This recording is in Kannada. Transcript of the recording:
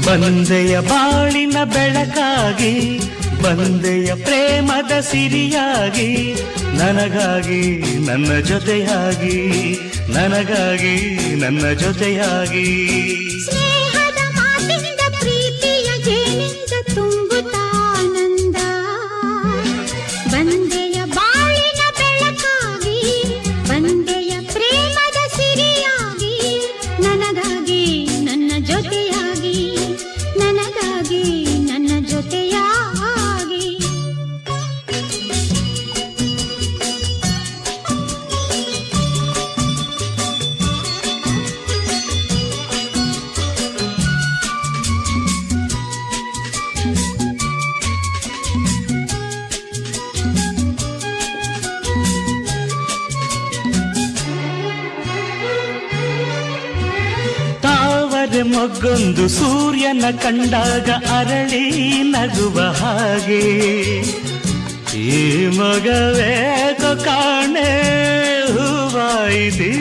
ಬಂದೆಯ ಬಾಳಿನ ಬೆಳಕಾಗಿ, ಬಂದೆಯ ಪ್ರೇಮದ ಸಿರಿಯಾಗಿ, ನನಗಾಗಿ ನನ್ನ ಜೊತೆಯಾಗಿ, ನನಗಾಗಿ ನನ್ನ ಜೊತೆಯಾಗಿ. ಸ್ನೇಹದ ಮಾತಿನಿಂದ ಪ್ರೀತಿಯ ಜೇನಿಂದ ತುಂಬುತ್ತಾನಂದ. ಬಂದೆಯ ಬಾಳಿನ ಬೆಳಕಾಗಿ, ಬಂದೆಯ ಪ್ರೇಮದ ಸಿರಿಯಾಗಿ, ನನಗಾಗಿ ನನ್ನ ಜೊತೆಯಾಗಿ, ನನಗಾಗಿ ನನ್ನ ಜೊತೆಯಾಗಿ. ತಾವರೆ ಮೊಗ್ಗೊಂದು ಸೂರ್ಯನ ಕಂಡಾಗ ಅರಳಿ ನಗುವ ಹಾಗೆ, ಈ ಮಗವೇಕೋ ಕಾಣೆ ಹೂವಾಯಿತಿ